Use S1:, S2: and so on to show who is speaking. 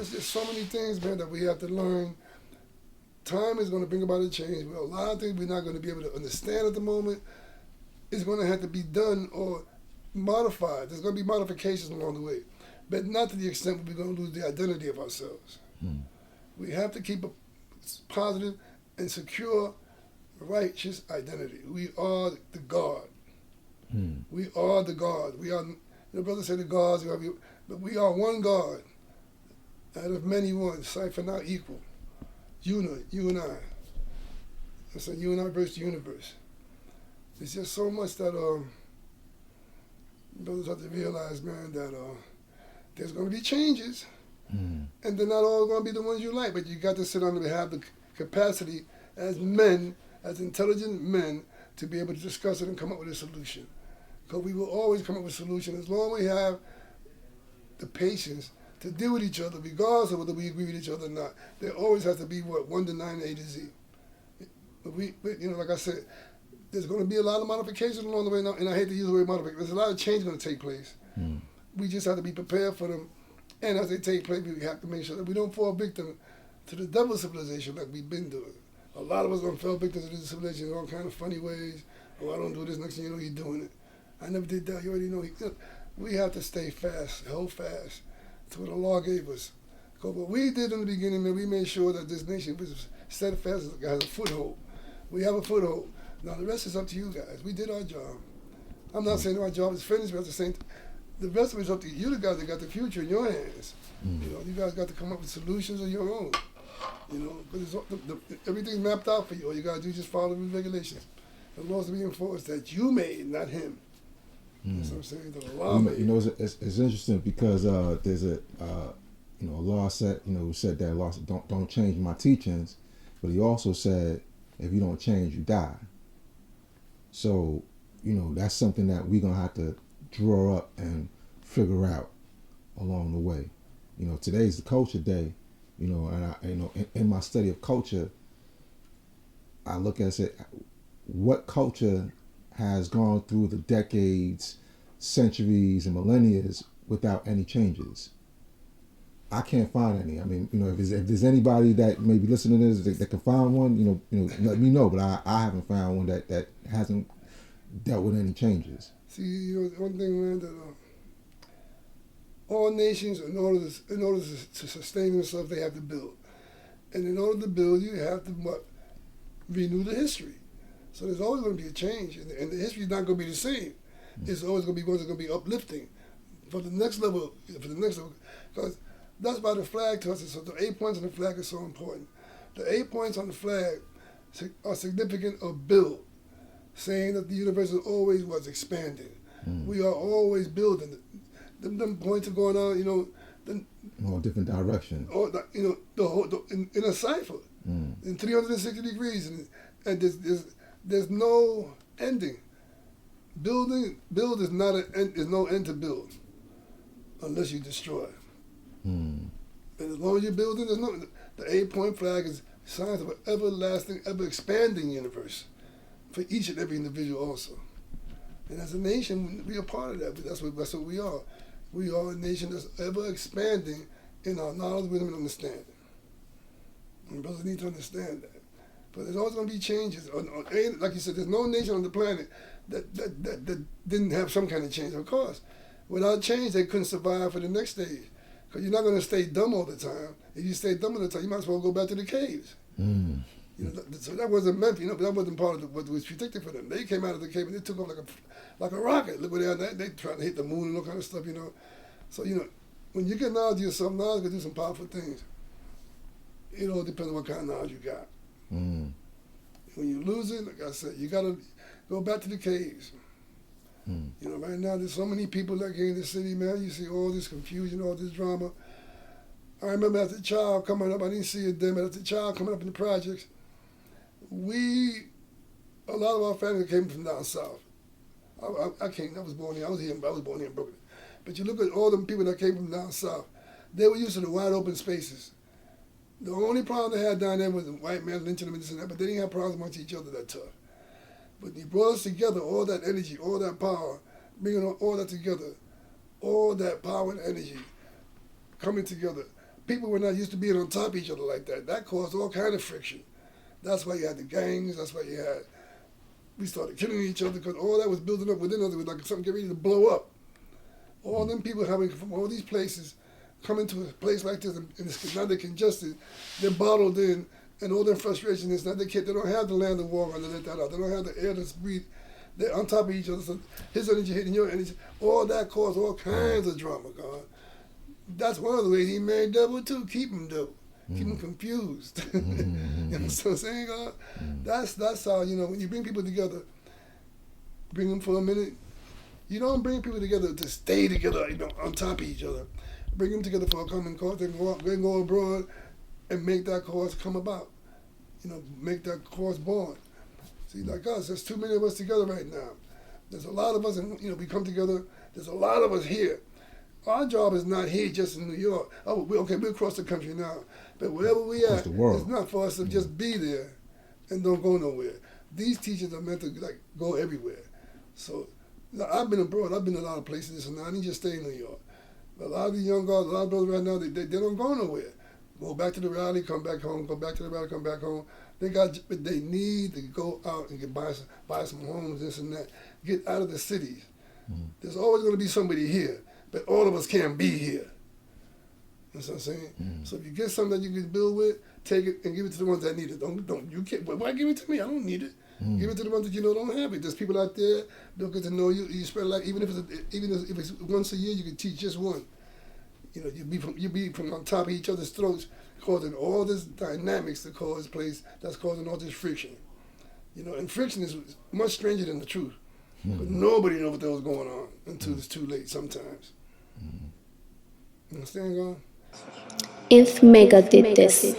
S1: there's just so many things, man, that we have to learn. Time is going to bring about a change. Well, a lot of things we're not going to be able to understand at the moment. It's going to have to be done or modified. There's going to be modifications along the way, but not to the extent that we're going to lose the identity of ourselves. We have to keep a positive and secure, righteous identity. We are the God. We are the God. We are, the brothers say the gods, but we are one God out of many one, cipher not equal. Unit, you and I. It's a you and I versus the universe. It's just so much that brothers have to realize, man, that there's going to be changes, and they're not all going to be the ones you like, but you got to sit down and have the capacity as men, as intelligent men, to be able to discuss it and come up with a solution. Because we will always come up with a solution as long as we have the patience to deal with each other, regardless of whether we agree with each other or not. There always has to be, 1 to 9, A to Z. But like I said, there's going to be a lot of modifications along the way now, and I hate to use the word modification. There's a lot of change going to take place. We just have to be prepared for them, and as they take place, we have to make sure that we don't fall victim to the devil civilization like we've been doing. A lot of us don't fall victims to this civilization in all kind of funny ways. Oh, I don't do this, next thing you know, you're doing it. I never did that, you already know. We have to stay fast, hold fast to what the law gave us. Because what we did in the beginning, man, we made sure that this nation was steadfast, has a foothold. We have a foothold. Now the rest is up to you guys. We did our job. I'm not saying our job is finished, but at the same time, the rest of it is up to you, the guys that got the future in your hands. You guys got to come up with solutions of your own. Because everything's mapped out for you. All you got to do is just follow the regulations. The laws to be enforced that you made, not him. That's what I'm saying. The law made.
S2: It's interesting because there's a law said that law said, don't change my teachings, but he also said if you don't change, you die. So that's something that we're gonna have to draw up and figure out along the way. Today's the culture day. And in my study of culture, I look at it, what culture has gone through the decades, centuries, and millennia without any changes. I can't find any. I mean, if there's anybody that may be listening to this that can find one, let me know. But I haven't found one that hasn't dealt with any changes.
S1: See, one thing, man, that all nations, in order to sustain themselves, they have to build. And in order to build, you have to renew the history. So there's always going to be a change, and the history is not going to be the same. It's always going to be ones that are going to be uplifting for the next level. Because that's why the flag to us is so. The 8 points on the flag is so important. The 8 points on the flag are significant of build, saying that the universe always was expanding. We are always building. Them points are going on,
S2: all different directions.
S1: The whole in a cipher, in 360 degrees, and there's no ending. Build is not an end. There's no end to build, unless you destroy. And as long as you're building, the 8-point flag is signs of an everlasting, ever expanding universe for each and every individual also. And as a nation, we are part of that. But that's what we are. We are a nation that's ever expanding in our knowledge, wisdom, and understanding. And brothers need to understand that. But there's always going to be changes. Like you said, there's no nation on the planet that didn't have some kind of change. Of course, without change, they couldn't survive for the next stage. Because you're not going to stay dumb all the time. If you stay dumb all the time, you might as well go back to the caves. So that wasn't meant, that wasn't part of what was predicted for them. They came out of the cave and they took off like a rocket. Look where they are. They trying to hit the moon and all kind of stuff, So, when you get knowledge of yourself, knowledge can do some powerful things. It all depends on what kind of knowledge you got. When you lose it, like I said, you got to go back to the caves. Right now there's so many people that came to the city, man. You see all this confusion, all this drama. I remember as a child coming up, I didn't see it then, but as a child coming up in the projects, a lot of our family came from down south. I was born here in Brooklyn. But you look at all them people that came from down south, they were used to the wide open spaces. The only problem they had down there was the white man lynching them and this and that, but they didn't have problems amongst each other that tough. But he brought us together, all that energy, all that power, bringing all that together, all that power and energy coming together, people were not used to being on top of each other like that. That caused all kind of friction. That's why you had the gangs. That's why we started killing each other, because all that was building up within us. It was like something getting ready to blow up. All them people having from all these places coming to a place like this, and now they're congested, they're bottled in, and all their frustration is now they don't have the land to walk on to let that out. They don't have the air to breathe. They're on top of each other. So his energy hitting your energy. All that caused all kinds of drama, God. That's one of the ways he made double too. Keep him double. Keep them confused. You know what I'm saying, God? That's how, when you bring people together, bring them for a minute. You don't bring people together to stay together, on top of each other. Bring them together for a common cause. They can go abroad and make that cause come about. Make that cause born. See, like us, there's too many of us together right now. There's a lot of us, and we come together. There's a lot of us here. Our job is not here just in New York. We're across the country now. But wherever we at, it's not for us to just be there and don't go nowhere. These teachers are meant to go everywhere. So I've been abroad. I've been a lot of places, and I didn't just stay in New York. But a lot of these young guys, a lot of brothers right now, they don't go nowhere. Go back to the rally, come back home. Go back to the rally, come back home. They need to go out and buy some homes, this and that. Get out of the cities. There's always going to be somebody here, but all of us can't be here. That's what I'm saying. So if you get something that you can build with, take it and give it to the ones that need it. You can't. Why give it to me? I don't need it. Give it to the ones that don't have it. There's people out there don't get to know you. You spread like even if it's once a year, you can teach just one. You be from on top of each other's throats, causing all this dynamics that cause place that's causing all this friction. And friction is much stranger than the truth. But nobody knows what the hell's going on until it's too late sometimes. You understand, God?
S3: If Mecca did this.